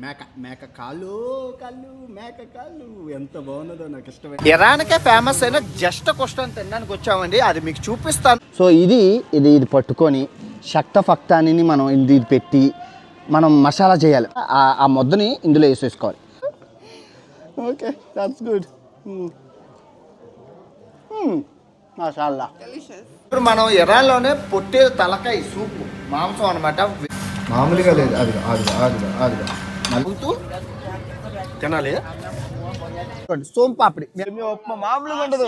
మేక మేక కాళ్ళు కళ్ళు మేక కాళ్ళు ఎంత బాగున్నదో నాకు ఇష్టమైన ఇరాన్కే ఫేమస్ అయిన జస్ట్ క్వశ్చన్ తినడానికి వచ్చామండి. అది మీకు చూపిస్తాను. సో ఇది పట్టుకొని శక్త ఫక్తాని మనం ఇది పెట్టి మనం మసాలా చేయాలి. ఆ ముద్దని ఇందులో వేసేసుకోవాలి. Okay, that's good. మసాలా ఇప్పుడు మనం ఇరాన్లోనే పొట్టేలు తలకాయ సూపు మాంసం అనమాట. మామూలుగా లేదు, అది నలుగుతూ తినాలి. సోంపాపిడి ఉప్మా మామూలుగా ఉండదు.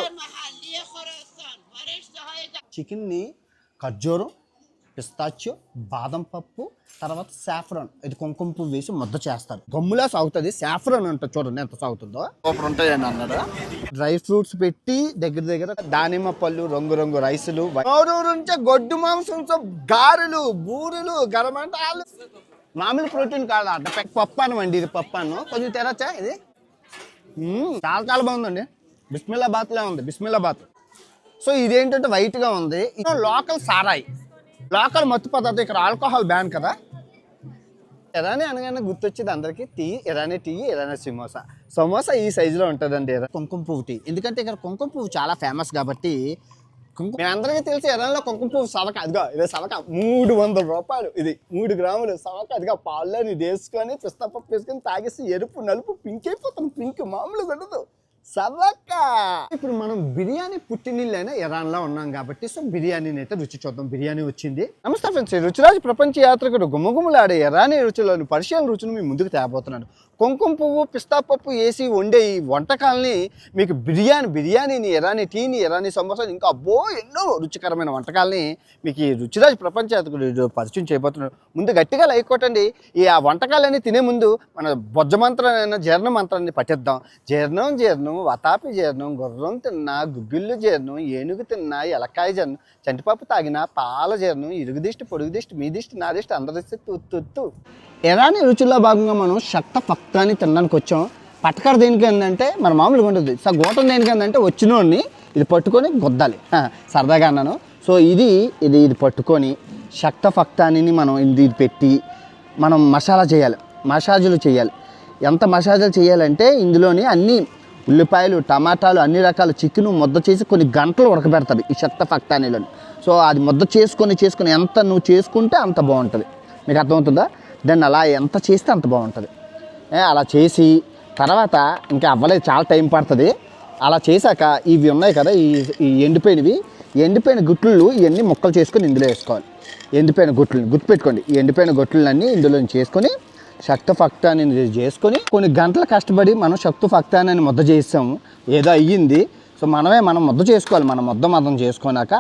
చికెన్ని ఖర్జూరం, పిస్తాచియో, బాదం పప్పు, తర్వాత సాఫ్రాన్, ఇది కుంకుమ పువ్వు వేసి ముద్ద చేస్తారు. గమ్ములా సాగుతుంది. సాఫ్రాన్ ఉంటుంది, చూడండి ఎంత సాగుతుందో. సూపర్ ఉంటాయని అన్నాడు. డ్రై ఫ్రూట్స్ పెట్టి దగ్గర దానిమ్మ పళ్ళు, రంగు రైసులు, నుంచే గొడ్డు మాంసంతో గారెలు, బూరెలు, గరమంటాలు. మామూలు ప్రోటీన్ కాదు, అడ్డ పప్పు అన్నం. ఇది పప్పు అన్నం కొంచెం తెరచ్చా. ఇది చాలా బాగుందండి. బిస్మిల్లాబాద్ లా ఉంది, బిస్మిల్లాబాద్. సో ఇదేంటంటే వైట్ గా ఉంది. లోకల్ సారాయి, లోకల్ మత్తు పదార్థం. ఇక్కడ ఆల్కహాల్ బ్యాన్ కదా. ఇరానీ అనగానే గుర్తొచ్చేది అందరికీ ఇరానీ టీ, ఇరానీ సమోసా ఈ సైజులో ఉంటుందండి. కుంకుమ పువ్వు టీ, ఎందుకంటే ఇక్కడ కుంకుమ పువ్వు చాలా ఫేమస్ కాబట్టి. మేము అందరికీ తెలిసి ఇరాన్లో కుంకుమ పువ్వు సవక. అదిగో ఇదే సవక, 300 రూపాయలు. ఇది 3 గ్రాములు సవక. అదిగా పాల్లో ఇది వేసుకొని పిస్తా పప్పు వేసుకొని తాగేసి ఎరుపు నలుపు పింక్ అయిపోతుంది. పింక్ మామూలుగా ఉండదు, సవక. ఇప్పుడు మనం బిర్యానీ పుట్టినిల్లైనా ఇరాన్లో ఉన్నాం కాబట్టి సో బిర్యానీని అయితే రుచి చూద్దాం. బిర్యానీ వచ్చింది. నమస్తే ఫ్రెండ్స్, రుచిరాజు ప్రపంచ యాత్రికుడు గుమ్మగుమ్మలాడే ఇరానీ రుచులను పరిశీలన రుచులు మీ ముందుకు తేబోతున్నాడు. కుంకుమ పువ్వు, పిస్తా పప్పు వేసి వండే ఈ వంటకాలని మీకు బిర్యానీని, ఇరానీ టీని, ఇరానీ సమోసాని, ఇంకా ఎన్నో రుచికరమైన వంటకాలని మీకు ఈ రుచిరాజు ప్రపంచ యాత్రికుడు పరిచయం చేయబోతున్నాడు. ముందు గట్టిగా లైక్ కొట్టండి. ఆ వంటకాలన్నీ తినే ముందు మన బొజ్జ మంత్రాన్ని, జీర్ణ మంత్రాన్ని పట్టిద్దాం. జీర్ణం వతాపి జీర్ణం, గుర్రం తిన్నా, గుగ్గిళ్ళు జీర్ణం, ఏనుగు తిన్నా, ఎలకాయ జీర్ణం, చంటిపప్పు తాగినా, పాల జీర్ణం, ఇరుగు దిష్టి, పొడుగు దిష్టి, మీ దిష్టి, నా దిష్టి, అందరి దిష్టి, తుత్తు. ఇరానీ రుచుల్లో భాగంగా మనం శక్త ఫక్తాని తినడానికి వచ్చాం. పట్టకర దేనికి ఏంటంటే మన మామూలుగా ఉంటుంది. గోటం దేనికి ఏంటంటే వచ్చినోడిని ఇది పట్టుకొని గొద్దాలి, సరదాగా అన్నాను. సో ఇది పట్టుకొని శక్త ఫక్తాని మనం ఇది పెట్టి మనం మసాజులు చేయాలి. ఎంత మసాజులు చేయాలంటే ఇందులోని అన్ని ఉల్లిపాయలు, టమాటాలు, అన్ని రకాల చికెన్ ముద్ద చేసి కొన్ని గంటలు ఉడకబెడతారు ఈ శక్త ఫక్తానీలోని. సో అది ముద్ద చేసుకొని ఎంత నువ్వు చేసుకుంటే అంత బాగుంటుంది. మీకు అర్థమవుతుందా? దాన్ని అలా ఎంత చేస్తే అంత బాగుంటుంది. అలా చేసి తర్వాత ఇంకా అవ్వలేదు, చాలా టైం పడుతుంది. అలా చేశాక ఇవి ఉన్నాయి కదా, ఈ ఎండిపోయిన గుట్లు ఇవన్నీ ముక్కలు చేసుకొని ఇందులో వేసుకోవాలి. ఎండిపోయిన గుట్లని గుర్తుపెట్టుకోండి. ఈ ఎండిపోయిన గుట్లన్నీ ఇందులో చేసుకొని శక్త ఫక్తాని చేసుకొని కొన్ని గంటలు కష్టపడి మనం శక్త ఫక్తాని అని ముద్ద చేసాము. ఏదో అయ్యింది. సో మనం ముద్ద చేసుకోవాలి. మనం ముద్దం చేసుకున్నాక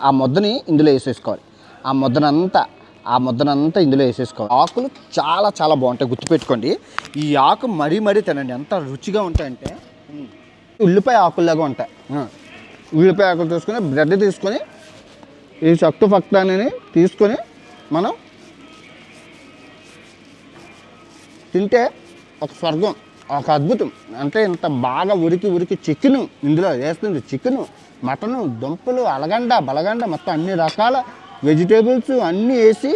ఆ ముద్దని ఇందులో వేసేసుకోవాలి. ఆ ముద్దనంతా ఇందులో వేసేసుకోవాలి. ఆకులు చాలా బాగుంటాయి, గుర్తుపెట్టుకోండి. ఈ ఆకు మరీ తినండి, ఎంత రుచిగా ఉంటాయంటే ఉల్లిపాయ ఆకుల్లాగా ఉంటాయి. ఉల్లిపాయ ఆకులు తీసుకొని బ్రెడ్ తీసుకొని ఈ శక్త ఫక్తాని తీసుకొని మనం తింటే ఒక స్వర్గం, ఒక అద్భుతం. అంటే ఇంత బాగా ఉరికి చికెను ఇందులో వేస్తుంది. చికెను, మటను, దుంపలు, అలగండ, బలగండ, మొత్తం అన్ని రకాల వెజిటేబుల్స్ అన్నీ వేసి,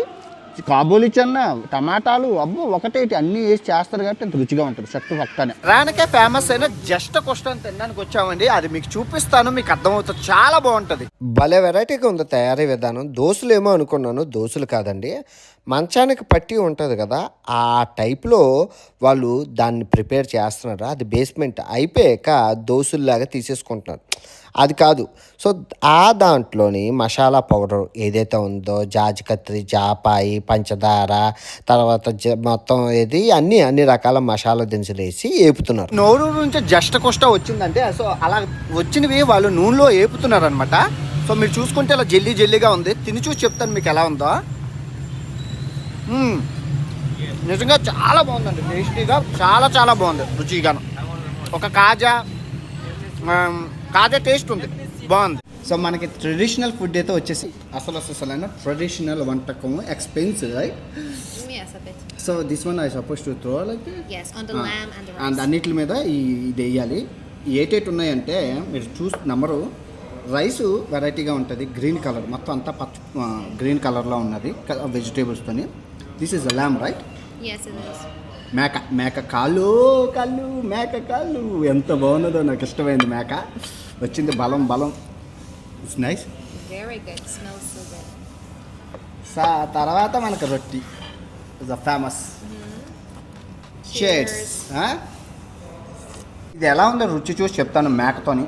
కాబూలి చెన్న, టమాటాలు, ఒకటేటి అన్నీ వేసి చేస్తారు కాబట్టి అంత రుచిగా ఉంటుంది శక్త ఫక్తాని. ఇరాన్కే ఫేమస్ అయిన జస్ట్ క్వశ్చన్ తినడానికి వచ్చామండి. అది మీకు చూపిస్తాను, మీకు అర్థమవుతుంది. చాలా బాగుంటుంది. భలే వెరైటీగా ఉంది తయారీ విధానం. దోశలు ఏమో అనుకున్నాను, దోశలు కాదండి. మంచానికి పట్టి ఉంటుంది కదా, ఆ టైప్లో వాళ్ళు దాన్ని ప్రిపేర్ చేస్తున్నారు. అది బేస్మెంట్ అయిపోయాక దోశల్లాగా తీసేసుకుంటున్నారు. అది కాదు. సో ఆ దాంట్లోని మసాలా పౌడర్ ఏదైతే ఉందో, జాజికత్రి, జాపాయి, పంచదార, తర్వాత మొత్తం అన్ని రకాల మసాలా దినుసులు వేసి వేపుతున్నారు. నోరు నుంచి జస్ట్ కొష్ట వచ్చిందంటే సో అలా వచ్చినవి వాళ్ళు నూనెలో వేపుతున్నారు అనమాట. సో మీరు చూసుకుంటే అలా జల్లీగా ఉంది. తిని చూసి చెప్తాను మీకు ఎలా ఉందో. నిజంగా చాలా బాగుందండి, టేస్టీగా చాలా బాగుంది, రుచిగాను. ఒక కాజా టేస్ట్ ఉంది, బాగుంది. సో మనకి ట్రెడిషనల్ ఫుడ్ అయితే వచ్చేసి అసలు ట్రెడిషనల్ వంటకము expensive, right? Yes, a bit. So this one I suppose to throw like Yes, on the lamb and the rice. And అన్నిటి మీద ఇది వేయాలి. ఏటేటి ఉన్నాయంటే మీరు నెంబరు రైస్ వెరైటీగా ఉంటుంది, గ్రీన్ కలర్, మొత్తం అంతా గ్రీన్ కలర్లో ఉన్నది వెజిటేబుల్స్తోని. This is lamb, right? Yes, it is. మేక కాళ్ళు ఎంత బాగున్నదో, నాకు ఇష్టమైంది మేక. వచ్చింది బలం. It's nice. Very good. Smells so good. తర్వాత మనకు రొట్టి ఇస్ అ ఫేమస్. Cheers. ఇది ఎలా ఉందో రుచి చూసి చెప్తాను. మేకతోని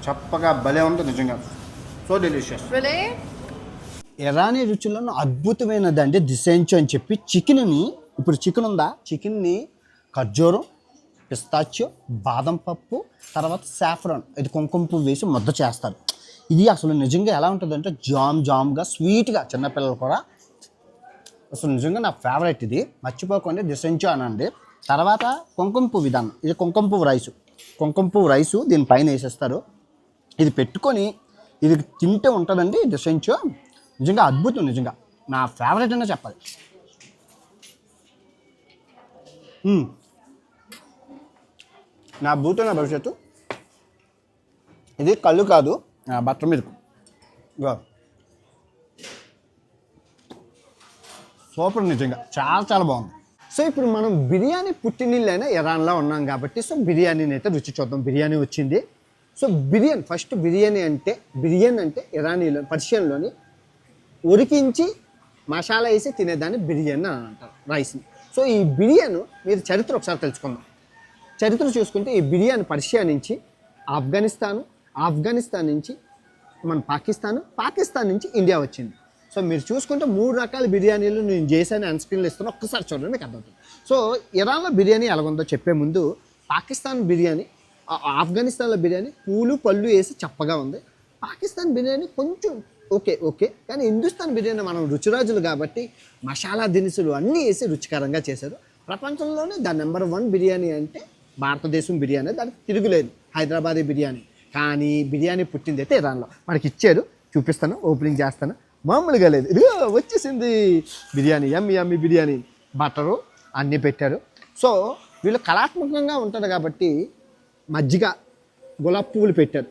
చప్పగా భలే ఉంటుంది నిజంగా. So delicious. Really? ఇరానీ రుచులను అద్భుతమైనది అంటే దిసెంచో అని చెప్పి చికెన్ని, ఇప్పుడు చికెన్ ఉందా, చికెన్ని ఖర్జూరం, పిస్తాచియో, బాదం పప్పు, తర్వాత సాఫ్రాన్, ఇది కుంకుమ పువ్వు వేసి ముద్ద చేస్తారు. ఇది అసలు నిజంగా ఎలా ఉంటుందంటే జామ్గా స్వీట్గా, చిన్నపిల్లలు కూడా అసలు నిజంగా నా ఫేవరెట్. ఇది మర్చిపోకండి, దిసెంచో అనండి. తర్వాత కుంకుమ పువ్వు విధానం, ఇది కుంకుమ పువ్వు రైసు దీనిపైన వేసేస్తారు. ఇది పెట్టుకొని ఇది తింటే ఉంటుందండి దిసెంచో. నిజంగా అద్భుతం, నిజంగా నా ఫేవరెట్ అనే చెప్పాలి. నా భూతో నా భవిష్యత్తు. ఇది కళ్ళు కాదు, బట్టర్ మిల్క్. సూపర్, నిజంగా చాలా బాగుంది. సో ఇప్పుడు మనం బిర్యానీ పుట్టినిల్లైనా ఇరాన్లో ఉన్నాం కాబట్టి సో బిర్యానీని అయితే రుచి చూద్దాం. బిర్యానీ వచ్చింది. సో ఫస్ట్ బిర్యానీ అంటే ఇరానీలో, పర్షియన్లోని ఉడికించి మసాలా వేసి తినేదాన్ని బిర్యానీ అని అంటారు, రైస్ని. సో ఈ బిర్యానీ మీరు చరిత్ర ఒకసారి తెలుసుకుందాం. చరిత్ర చూసుకుంటే ఈ బిర్యానీ పర్షియా నుంచి ఆఫ్ఘనిస్తాన్ నుంచి మన పాకిస్తాన్ నుంచి ఇండియా వచ్చింది. సో మీరు చూసుకుంటే 3 రకాల బిర్యానీలు నేను చేశాను, ఆన్ స్క్రీన్లో ఇస్తాను, ఒక్కసారి చూడండి మీకు అర్థమవుతుంది. సో ఇరాన్లో బిర్యానీ ఎలాగుందో చెప్పే ముందు, పాకిస్తాన్ బిర్యానీ, ఆఫ్ఘనిస్తాన్లో బిర్యానీ పూలు పళ్ళు వేసి చప్పగా ఉంది. పాకిస్తాన్ బిర్యానీ కొంచెం ఓకే, కానీ హిందుస్థాన్ బిర్యానీ మనం రుచిరాజులు కాబట్టి మసాలా దినుసులు అన్నీ వేసి రుచికరంగా చేశారు. ప్రపంచంలోనే ద నెంబర్ 1 బిర్యానీ అంటే భారతదేశం బిర్యానీ, దానికి తిరుగులేదు, హైదరాబాదీ బిర్యానీ. కానీ బిర్యానీ పుట్టింది అయితే ఇరాన్లో. మనకి ఇచ్చారు, చూపిస్తాను, ఓపెనింగ్ చేస్తాను. మామూలుగా లేదు, ఇదిగో వచ్చేసింది బిర్యానీ. యమ్మీ బిర్యానీ, బటరు అన్నీ పెట్టారు. సో వీళ్ళు కళాత్మకంగా ఉంటుంది కాబట్టి మజ్జిగ, గులాబ్ పువ్వులు పెట్టారు.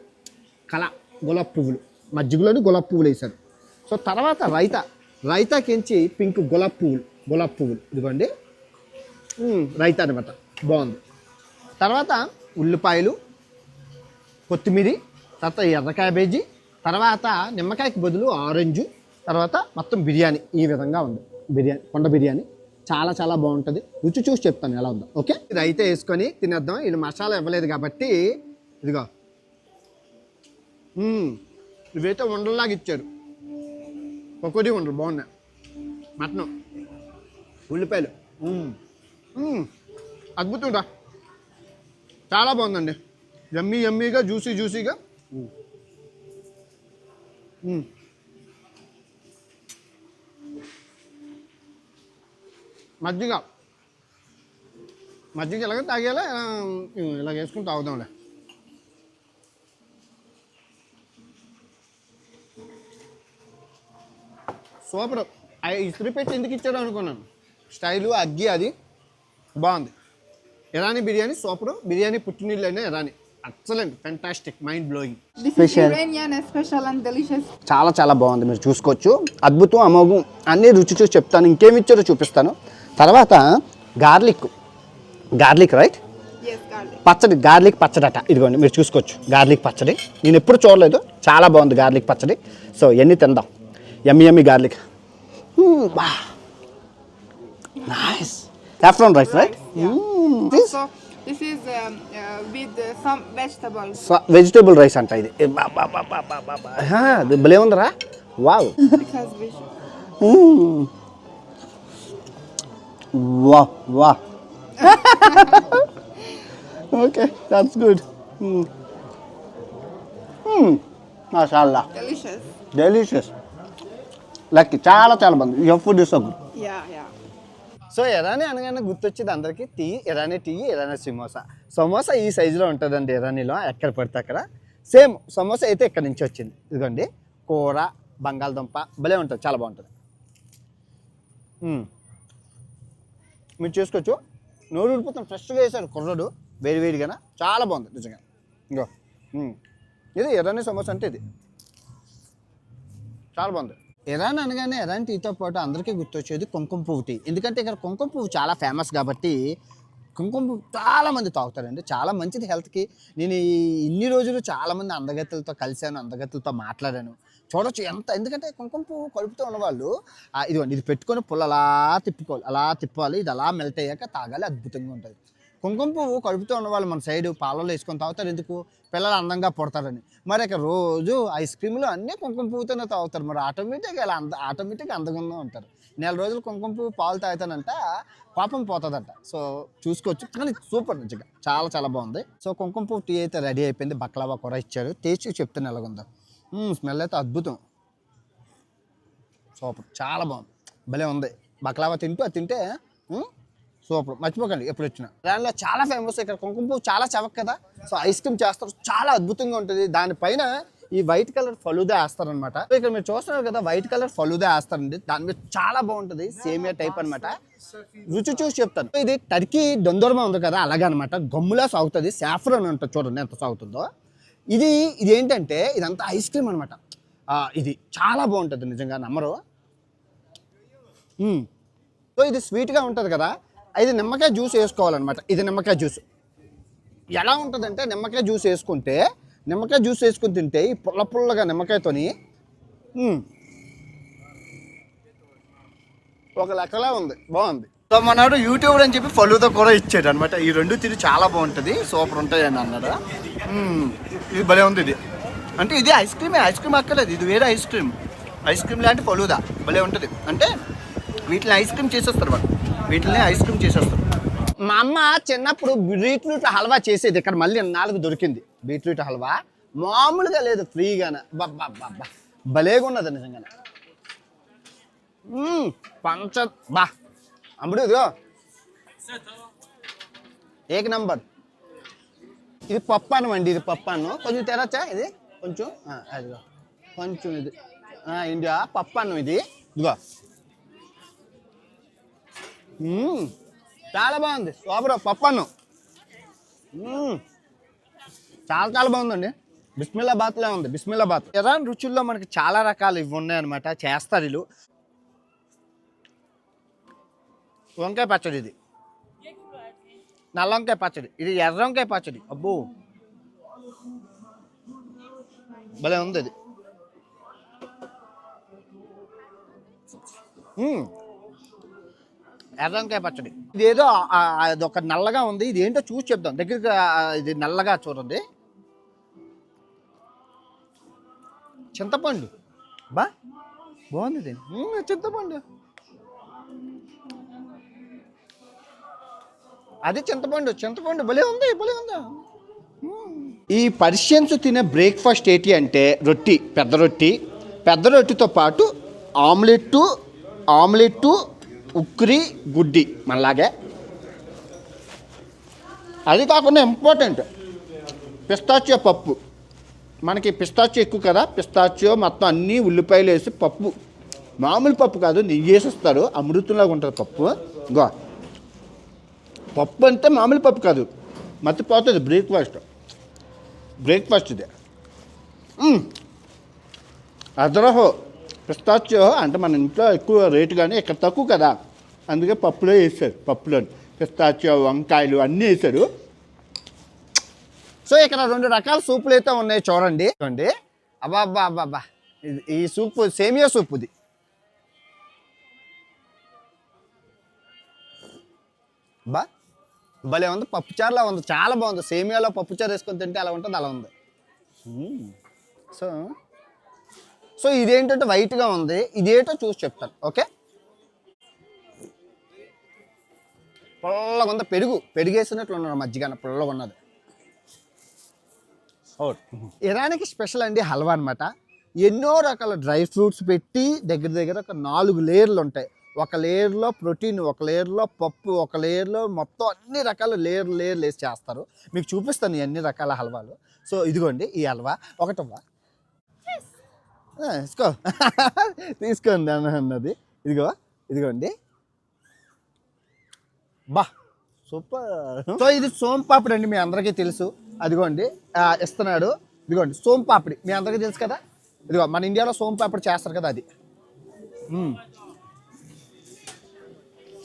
గులాబ్ పువ్వులు, మజ్జిగలోని గులాబ్ పువ్వులు వేశారు. సో తర్వాత రైతాకించి పింక్ గులాబ్ పువ్వులు ఇదిగోండి, రైతా అనమాట, బాగుంది. తర్వాత ఉల్లిపాయలు, కొత్తిమీర, తర్వాత ఎర్ర క్యాబేజీ, తర్వాత నిమ్మకాయకి బదులు ఆరెంజు, తర్వాత మొత్తం బిర్యానీ ఈ విధంగా ఉంది. కొండ బిర్యానీ చాలా బాగుంటుంది. రుచి చూసి చెప్తాను ఎలా ఉందో. ఓకే, ఇది అయితే వేసుకొని తినేద్దాం. ఇది మసాలా ఇవ్వలేదు కాబట్టి ఇదిగో ఇవైతే ఉండల్లాగా ఇచ్చారు. పకోడీ ఉండలు బాగున్నాయి. మటన్, ఉల్లిపాయలు అద్భుతంగా చాలా బాగుందండి. యమ్మీగా జ్యూసీగా. మజ్జిగ ఎలాగ తాగేలా ఇలా వేసుకుని తాగుదాంలే. సూపర్. ఇస్త్రీ పెట్టి ఎందుకు ఇచ్చాడు అనుకున్నాను. స్టైలు అగ్గి అది బాగుంది. ఇరానీ బిర్యానీ సూపర్. బిర్యానీ పుట్టినీళ్ళైనా Irani. Excellent, fantastic, mind blowing. Special and delicious. చాలా బాగుంది, మీరు చూసుకోవచ్చు. అద్భుతం, అమోఘం, అన్నీ రుచి చూసి చెప్తాను. ఇంకేమి ఇచ్చారో చూపిస్తాను. తర్వాత గార్లిక్ రైట్, పచ్చడి, గార్లిక్ పచ్చడి అట. ఇదిగోండి మీరు చూసుకోవచ్చు, గార్లిక్ పచ్చడి. నేను ఎప్పుడు చూడలేదు, చాలా బాగుంది గార్లిక్ పచ్చడి. సో ఇవన్నీ తిందాం. Yummy garlic. Nice. Saffron rice right. This is with some vegetables. Vegetable rice అంట ఇది. భలే ఉందరా, వావ్. Because వా ఓకే, దట్స్ గుడ్. మాషాల్లా, డెలిషియస్. లక్కీ, చాలా బాగుంది. Your food is so good. yeah. So Irani అనగానే గుర్తొచ్చేది అందరికీ ఇరానీ సమోసా ఈ సైజులో ఉంటుందండి ఇరానీలో, ఎక్కడ పడితే అక్కడ. సేమ్ సమోసా అయితే ఇక్కడ నుంచి వచ్చింది. ఇదిగోండి, కూర, బంగాళదుంప భలే ఉంటుంది, చాలా బాగుంటుంది. మీరు చూసుకోవచ్చు, నోరు ఊడిపోతాం. ఫ్రెష్గా వేశారు కుర్రడు, వేడిగానే, చాలా బాగుంది నిజంగా. ఇంకో ఇది ఇరానీ సమోసా అంటే ఇది చాలా బాగుంది. ఇరాన్ అనగానే ఇరాన్ టీతో పాటు అందరికీ గుర్తొచ్చేది కుంకుమ పువ్వు టీ. ఎందుకంటే ఇక్కడ కుంకుమ పువ్వు చాలా ఫేమస్ కాబట్టి కుంకుమ పువ్వు చాలా మంది తాగుతారండి. చాలా మంచిది హెల్త్కి. నేను ఇన్ని రోజులు చాలామంది అందగత్తెలతో కలిశాను, అందగత్తెలతో మాట్లాడాను. చూడొచ్చు ఎంత, ఎందుకంటే కుంకుమ పువ్వు కలుపుతూ ఉన్నవాళ్ళు ఇదిగోండి, ఇది పెట్టుకొని పుల్ల అలా తిప్పుకోవాలి, అలా తిప్పాలి, ఇది అలా మెల్ట్ అయ్యాక తాగాలి, అద్భుతంగా ఉంటుంది. కుంకుమ పువ్వు కలుపుతూ ఉన్నవాళ్ళు మన సైడు పాలలో వేసుకొని తాగుతారు. ఎందుకు? పిల్లలు అందంగా పుడతారని. మరి ఇక రోజు ఐస్ క్రీములు అన్నీ కుంకుమ పువ్వుతోనే తాగుతారు. మరి ఆటోమేటిక్గా ఇలా ఆటోమేటిక్గా అందంగా ఉంటారు. నెల రోజులు కుంకుమ పువ్వు పాలు తాగుతానంట పాపం పోతుందంట. సో చూసుకోవచ్చు, కానీ సూపర్ నిజంగా చాలా చాలా బాగుంది. సో కుంకుమ పువ్వు టీ అయితే రెడీ అయిపోయింది. బక్లావా కూర ఇచ్చారు, టేస్ట్ చెప్తాను ఎలాగుందో. స్మెల్ అయితే అద్భుతం, సూపర్, చాలా బాగుంది, భలే ఉంది. బక్లావా తింటూ అది తింటే సూపర్. మర్చిపోకండి ఎప్పుడు వచ్చినా. దానిలో చాలా ఫేమస్ ఇక్కడ కుంకుమ పువ్వు, చాలా చవక కదా. సో ఐస్ క్రీమ్ చేస్తారు, చాలా అద్భుతంగా ఉంటుంది. దానిపైన ఈ వైట్ కలర్ ఫలూదా వేస్తారనమాట. ఇక్కడ మీరు చూస్తున్నారు కదా, వైట్ కలర్ ఫలూదా వేస్తారండి. దాని మీద చాలా బాగుంటుంది, సేమియా టైప్ అనమాట. రుచి చూసి చెప్తాను. ఇది టర్కీ దొందోరమా ఉంది కదా, అలాగే అనమాట. గమ్ములా సాగుతుంది, సాఫ్రాన్ ఉంటుంది, చూడండి ఎంత సాగుతుందో. ఇది ఏంటంటే ఇదంతా ఐస్ క్రీమ్ అనమాట. ఇది చాలా బాగుంటుంది నిజంగా, నమ్మరు. సో ఇది స్వీట్గా ఉంటుంది కదా, ఇది నిమ్మకాయ జ్యూస్ వేసుకోవాలన్నమాట. ఇది నిమ్మకాయ జ్యూస్ ఎలా ఉంటుందంటే, నిమ్మకాయ జ్యూస్ వేసుకొని తింటే ఈ పుల్ల పుల్లగా నిమ్మకాయతోని ఒక లెక్కలా ఉంది, బాగుంది. సో మనడు యూట్యూబర్ అని చెప్పి ఫలూదా కూడా ఇచ్చాడు అనమాట. ఈ రెండు తిని చాలా బాగుంటుంది, సూపర్ ఉంటాయి అని అన్నాడు. ఇది భలే ఉంది. ఇది అంటే ఇది ఐస్ క్రీమ్ అక్కర్లేదు, ఇది వేరే ఐస్ క్రీమ్ లాంటి ఫలూదా భలే ఉంటుంది. అంటే వీటిని ఐస్ క్రీమ్ చేసేస్తారు వాళ్ళు, మా అమ్మ చిన్నప్పుడు బీట్రూట్ హల్వా చేసేది. ఇక్కడ మళ్ళీ 4 దొరికింది బీట్రూట్ హల్వా, మామూలుగా లేదు, ఫ్రీగానే. బాబా భలేగా ఉన్నది నిజంగానే. బా అమ్ముడు, ఇదిగో ఏక నంబర్. ఇది పప్పు అన్నం అండి, ఇది పప్పు అన్నం. కొంచెం తెరచ్చా, ఇది కొంచెం అదిగో కొంచెం, ఇది ఇండియా పప్పు అన్నం. ఇది ఇదిగో చాలా బాగుంది, సూపర్ పప్పు అన్నం. చాలా చాలా బాగుందండి. బిస్మిల్లాబాద్లో ఉంది, బిస్మిల్లాబాద్. ఇరాన్ రుచుల్లో మనకి చాలా రకాలు ఇవి ఉన్నాయన్నమాట, చేస్తారు వీళ్ళు. వంకాయ పచ్చడి, ఇది నల్ల వంకాయ పచ్చడి, ఇది ఎర్ర వంకాయ పచ్చడి. అబ్బో భలే ఉంది ఇది. ఎర్ర వంకాయ పచ్చడి. ఇదేదో అది ఒక నల్లగా ఉంది, ఇది ఏంటో చూసి చెప్దాం దగ్గరికి. ఇది నల్లగా చూడండి, చింతపండు. బాగుంది ఇది, చింతపండు. అది చింతపండు భలే ఉంది. ఈ పర్షియన్స్ తినే బ్రేక్ఫాస్ట్ ఏంటి అంటే రొట్టి, పెద్ద రొట్టితో పాటు ఆమ్లెట్టు, ఉక్కిరి, గుడ్డి మనలాగే. అది కాకుండా ఇంపార్టెంట్ పిస్తాచియో పప్పు. మనకి పిస్తాచియో ఎక్కువ కదా, పిస్తాచియో మొత్తం అన్నీ ఉల్లిపాయలు వేసి పప్పు, మామూలు పప్పు కాదు, నెయ్యి వేసిస్తారు, అమృతంలాగా ఉంటుంది పప్పు. గో పప్పు అంటే మామూలు పప్పు కాదు, మర్చిపోతుంది. బ్రేక్ఫాస్ట్ ఇది. అదరహో పిస్తాచియో అంటే మన ఇంట్లో ఎక్కువ రేటు, కానీ ఇక్కడ తక్కువ కదా, అందుకే పప్పులో వేసారు. పప్పులో పిస్తాచియో, వంకాయలు అన్నీ వేసారు. సో ఇక్కడ 2 రకాల సూపులు అయితే ఉన్నాయి, చూడండి. అబ్బా ఈ సూపు సేమియా సూప్. ఇది భలే ఉంది, పప్పుచారులా ఉంది, చాలా బాగుంది. సేమియాలో పప్పుచారు వేసుకొని తింటే అలా ఉంటుంది, అలా ఉంది. సో ఇదేంటంటే వైట్గా ఉంది, ఇదేంటో చూసి చెప్తాను. ఓకే, పుల్లగా ఉంది, పెరుగేసినట్లు ఉన్నారు, మజ్జిగ పుల్లగా ఉన్నది. ఇరాన్కి స్పెషల్ అండి హల్వా అనమాట. ఎన్నో రకాల డ్రై ఫ్రూట్స్ పెట్టి దగ్గర ఒక 4 లేయర్లు ఉంటాయి. ఒక లేయర్లో ప్రోటీన్, ఒక లేయర్లో పప్పు, ఒక లేయర్లో మొత్తం అన్ని రకాల లేయర్లు వేసి చేస్తారు. మీకు చూపిస్తాను ఈ అన్ని రకాల హల్వాలు. సో ఇదిగోండి ఈ హల్వా ఒకటవ్వా తీసుకోండి అన్నది. ఇదిగోండి సూపర్. సో ఇది సోంపాపిడి అండి, మీ అందరికీ తెలుసు. అదిగోండి ఇస్తున్నాడు. ఇదిగోండి సోంపాపిడి, మీ అందరికీ తెలుసు కదా. ఇదిగో మన ఇండియాలో సోంపాపిడి చేస్తారు కదా, అది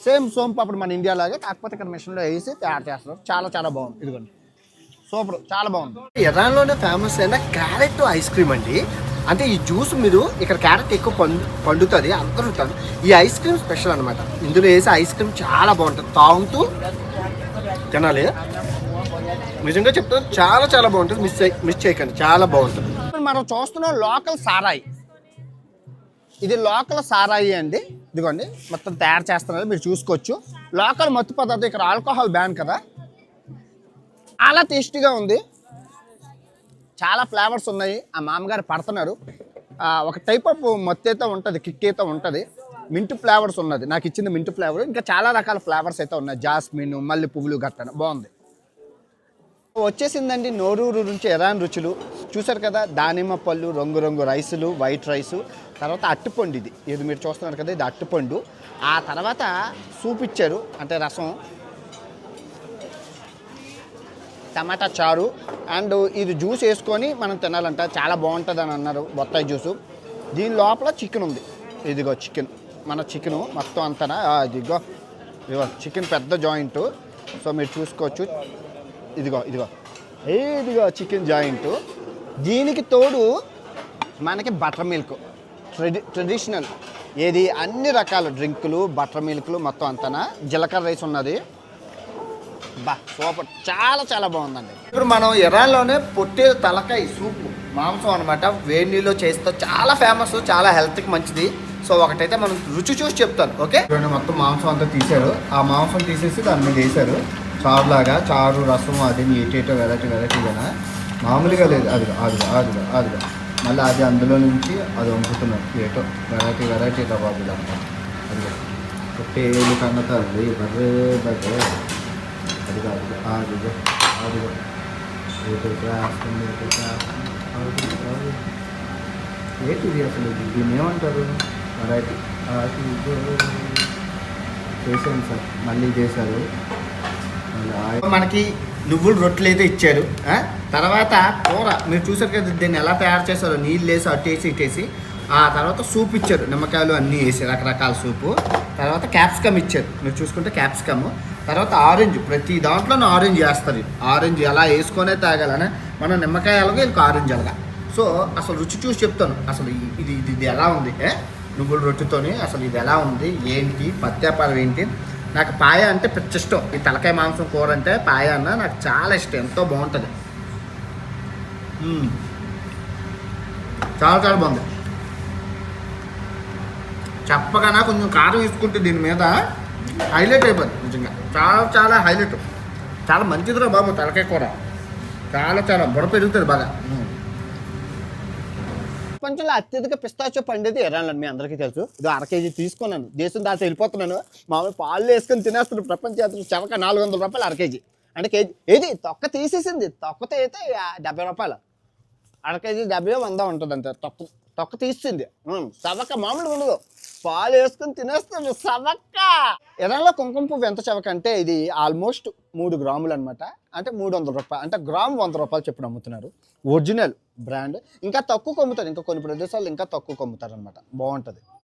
సేమ్ సోంపాపిడి మన ఇండియాలాగే, కాకపోతే ఇక్కడ మిషన్లో వేసి తయారు చేస్తారు. చాలా చాలా బాగుంది. ఇదిగోండి సూపర్, చాలా బాగుంది. ఇరాన్లోనే ఫేమస్ అయిన క్యారెట్ ఐస్ క్రీమ్ అండి. అంటే ఈ జ్యూస్ మీరు ఇక్కడ క్యారెట్ ఎక్కువ పండుతుంది, అందరూ ఈ ఐస్ క్రీమ్ స్పెషల్ అనమాట. ఇందులో వేసే ఐస్ క్రీమ్ చాలా బాగుంటుంది, తాగుతూ తినాలి. నిజంగా చెప్తాను, చాలా చాలా బాగుంటుంది. మిస్ చేయకండి, చాలా బాగుంటుంది. మనం చూస్తున్నాం లోకల్ సారాయి. ఇది లోకల్ సారాయి అండి. ఇదిగోండి మొత్తం తయారు చేస్తున్నారు, మీరు చూసుకోవచ్చు. లోకల్ మత్తు పదార్థం, ఇక్కడ ఆల్కహాల్ బ్యాన్ కదా. చాలా టేస్టీగా ఉంది, చాలా ఫ్లేవర్స్ ఉన్నాయి. ఆ మామగారు పడుతున్నారు. ఒక టైప్ ఆఫ్ మత్తు అయితే ఉంటుంది, కిక్ అయితే ఉంటుంది. మింట్ ఫ్లేవర్స్ ఉన్నది, నాకు ఇచ్చింది మింట్ ఫ్లేవర్. ఇంకా చాలా రకాల ఫ్లేవర్స్ అయితే ఉన్నాయి, జాస్మిన్, మల్లె పువ్వులు గట్టన బాగుంది. వచ్చేసిందండి నోరూరు నుంచి ఇరాన్ రుచులు. చూసారు కదా, దానిమ్మ పళ్ళు, రంగు రైసులు, వైట్ రైసు, తర్వాత అట్టుపండు. ఇది మీరు చూస్తున్నారు కదా, ఇది అట్టుపండు. ఆ తర్వాత సూప్ ఇచ్చారు, అంటే రసం, టమాటా చారు, అండ్ ఇది జ్యూస్ వేసుకొని మనం తినాలంట, చాలా బాగుంటుంది అని అన్నారు. బొత్తాయి జ్యూసు. దీని లోపల చికెన్ ఉంది. ఇదిగో చికెన్, మన చికెను మొత్తం అంతా. ఇదిగో చికెన్ పెద్ద జాయింట్. సో మీరు చూసుకోవచ్చు. ఇదిగో చికెన్ జాయింట్. దీనికి తోడు మనకి బటర్ మిల్క్, ట్రెడిషనల్. ఏది అన్ని రకాల డ్రింకులు, బటర్ మిల్క్లు మొత్తం అంతా. జీలకర్ర రైస్ ఉన్నది. సూపర్, చాలా చాలా బాగుందండి. ఇప్పుడు మనం ఇరాన్లోనే పొట్టేలు తలకాయ సూప్, మాంసం అనమాట, వేడి నీళ్ళు చేస్తే చాలా ఫేమస్, చాలా హెల్త్కి మంచిది. సో ఒకటైతే మనం రుచి చూసి చెప్తాను. ఓకే, మొత్తం మాంసం అంతా తీశారు. ఆ మాంసం తీసేసి దాని మీద వేసారు చారు లాగా. చారు, రసం, అది ఏటేటో వెరైటీగా, మామూలుగా లేదు. అదిగా మళ్ళీ అది అందులో నుంచి అది వంపుతున్నారు. ఏటో వెరైటీ బాబులు అంట. అదిగో పొట్టేలు కన్న తల్లి బర్రే అదిగో ఏంటిది అసలు, దీన్ని ఏమంటారు? వెరైటీ చేశాను సార్, మళ్ళీ చేశారు. మనకి నువ్వులు రొట్టెలు అయితే ఇచ్చారు. తర్వాత కూర మీరు చూసారు కదా, దీన్ని ఎలా తయారు చేశారో, నీళ్ళు వేసి అట్టేసి ఇట్టేసి. ఆ తర్వాత సూప్ ఇచ్చారు, నిమ్మకాయలు అన్నీ వేసి రకరకాల సూపు. తర్వాత క్యాప్సికమ్ ఇచ్చారు, మీరు చూసుకుంటే క్యాప్సికమ్. తర్వాత ఆరెంజ్, ప్రతి దాంట్లోనూ ఆరెంజ్ వేస్తారు. ఆరెంజ్ ఎలా వేసుకొనే తాగాలని, మనం నిమ్మకాయ అలాగే ఇంకా ఆరెంజ్ అలాగా. సో అసలు రుచి చూసి చెప్తాను, అసలు ఇది ఎలా ఉంది. నువ్వుల రొట్టెతోని అసలు ఇది ఎలా ఉంది, ఏంటి పత్యాపారం ఏంటి. నాకు పాయ అంటే పిచ్చ ఇష్టం. ఈ తలకాయ మాంసం కూర అంటే పాయ అన్న నాకు చాలా ఇష్టం, ఎంతో బాగుంటుంది. చాలా చాలా బాగుంది. చెప్పగానే కొంచెం కారం వేసుకుంటే దీని మీద హైలైట్ అయిపోద్ది. నిజంగా చాలా చాలా హైలైట్, చాలా మంచిదిరా బాబు తలకాయ కూర. చాలా చాలా బుడ పెరుగుతుంది బాగా. ప్రపంచంలో అత్యధిక పిస్తాచో పండేది ఇరాన్లో, మీ అందరికీ తెలుసు. ఇది 1/2 కేజీ తీసుకున్నాను, దేశం దాటి వెళ్ళిపోతున్నాను. మామూలు పాలు వేసుకొని తినేస్తున్నాను. ప్రపంచ చవక 400 రూపాయలు 1/2 కేజీ. అంటే కేజీ ఏది తొక్క తీసేసింది, తొక్కతో అయితే 70 రూపాయలు. 1/2 కేజీ 70 100 ఉంటుంది అంతే. తొక్క తీసింది, చవక మామూలుగా ఉండదు. పాలు వేసుకొని తినేస్తుంది చవక. ఇరాన్లో కుంకుమ పువ్వు ఎంత చవక అంటే, ఇది ఆల్మోస్ట్ 3 గ్రాములు అనమాట. అంటే 300 రూపాయలు, అంటే గ్రామ్ 100 రూపాయలు చెప్పిన అమ్ముతున్నారు. Original brand. ఇంకా తక్కువ అమ్ముతారు, ఇంకా కొన్ని ప్రదేశాల్లో ఇంకా తక్కువ అమ్ముతారు అనమాట. బాగుంటుంది.